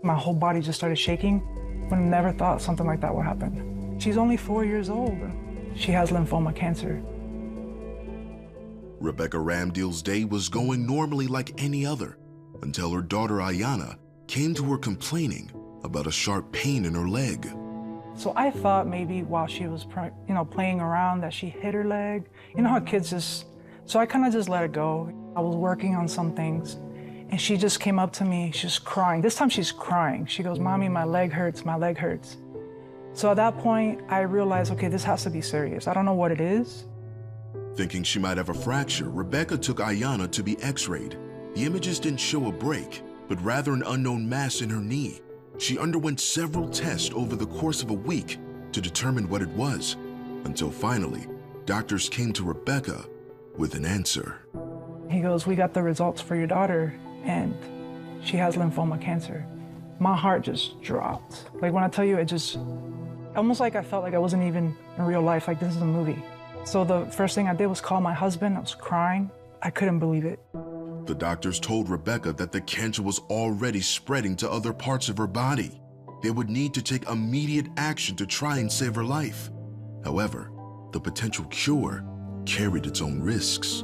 My whole body just started shaking. I never thought something like that would happen. She's only 4 years old. She has lymphoma cancer. Rebekah Ramdeal's day was going normally like any other until her daughter Aiyana came to her complaining about a sharp pain in her leg. So I thought maybe while she was playing around that she hit her leg. You know how kids just, so I kind of just let it go. I was working on some things and she just came up to me, she's crying. This time she's crying. She goes, "Mommy, my leg hurts, my leg hurts." So at that point, I realized, okay, this has to be serious. I don't know what it is. Thinking she might have a fracture, Rebekah took Aiyana to be x-rayed. The images didn't show a break, but rather an unknown mass in her knee. She underwent several tests over the course of a week to determine what it was, until finally, doctors came to Rebekah with an answer. He goes, "We got the results for your daughter, and she has lymphoma cancer." My heart just dropped. Like when I tell you, it just, almost like I felt like I wasn't even in real life, like this is a movie. So the first thing I did was call my husband. I was crying. I couldn't believe it. The doctors told Rebekah that the cancer was already spreading to other parts of her body. They would need to take immediate action to try and save her life. However, the potential cure carried its own risks.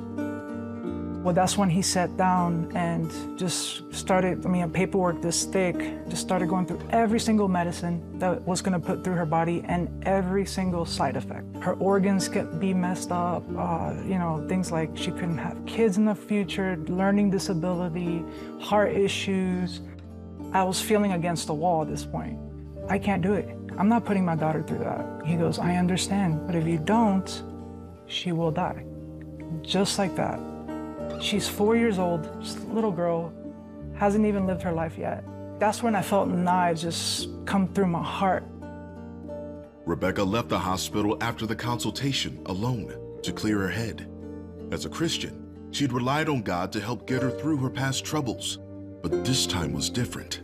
Well, that's when he sat down and just started, paperwork this thick, just started going through every single medicine that was gonna put through her body and every single side effect. Her organs could be messed up, things like she couldn't have kids in the future, learning disability, heart issues. I was feeling against the wall at this point. I can't do it. I'm not putting my daughter through that. He goes, "I understand, but if you don't, she will die." Just like that. She's 4 years old, just a little girl, hasn't even lived her life yet. That's when I felt knives just come through my heart. Rebekah left the hospital after the consultation alone to clear her head. As a Christian, she'd relied on God to help get her through her past troubles, but this time was different.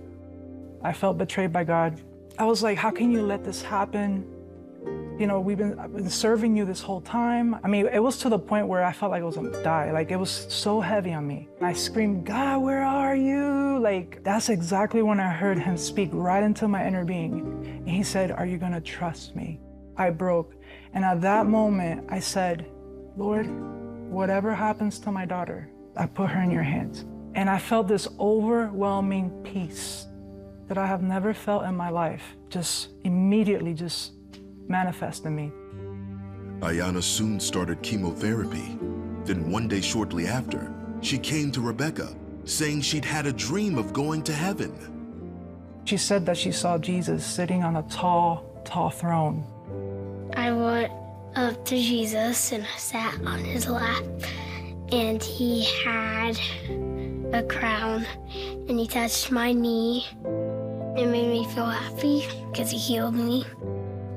I felt betrayed by God. I was like, how can you let this happen? I've been serving you this whole time. It was to the point where I felt like I was gonna die. Like, it was so heavy on me. I screamed, "God, where are you?" Like, that's exactly when I heard him speak right into my inner being. And he said, "Are you gonna trust me?" I broke. And at that moment, I said, "Lord, whatever happens to my daughter, I put her in your hands." And I felt this overwhelming peace that I have never felt in my life, just immediately just manifest in me. Aiyana soon started chemotherapy. Then one day shortly after, she came to Rebekah, saying she'd had a dream of going to heaven. She said that she saw Jesus sitting on a tall, tall throne. I went up to Jesus and I sat on his lap, and he had a crown, and he touched my knee. It made me feel happy because he healed me.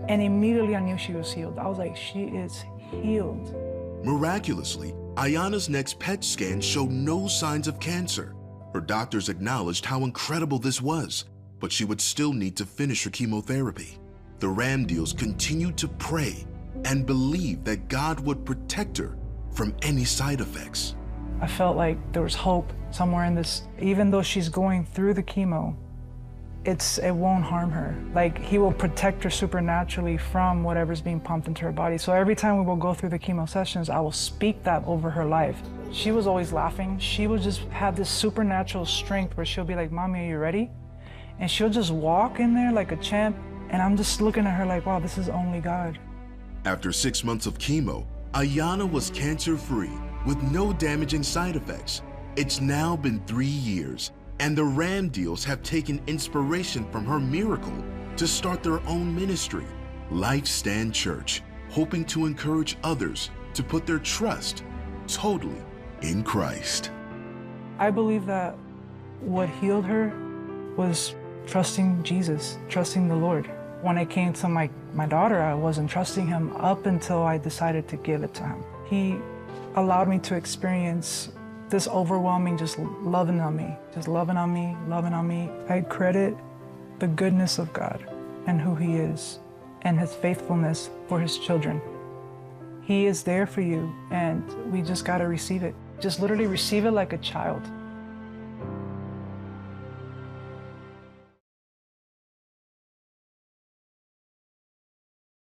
And immediately I knew she was healed. I was like, she is healed. Miraculously, Aiyana's next PET scan showed no signs of cancer. Her doctors acknowledged how incredible this was, but she would still need to finish her chemotherapy. The Ramdeals continued to pray and believe that God would protect her from any side effects. I felt like there was hope somewhere in this. Even though she's going through the chemo, it won't harm her. Like, he will protect her supernaturally from whatever's being pumped into her body. So every time we will go through the chemo sessions, I will speak that over her life. She was always laughing. She would just have this supernatural strength where she'll be like, "Mommy, are you ready?" And she'll just walk in there like a champ. And I'm just looking at her like, wow, this is only God. After 6 months of chemo, Aiyana was cancer-free with no damaging side effects. It's now been 3 years, and the Ramdeals have taken inspiration from her miracle to start their own ministry, Life Stand Church, hoping to encourage others to put their trust totally in Christ. I believe that what healed her was trusting Jesus, trusting the Lord. When it came to my daughter, I wasn't trusting him up until I decided to give it to him. He allowed me to experience this overwhelming just loving on me, just loving on me, loving on me. I credit the goodness of God and who he is and his faithfulness for his children. He is there for you, and we just gotta receive it. Just literally receive it like a child.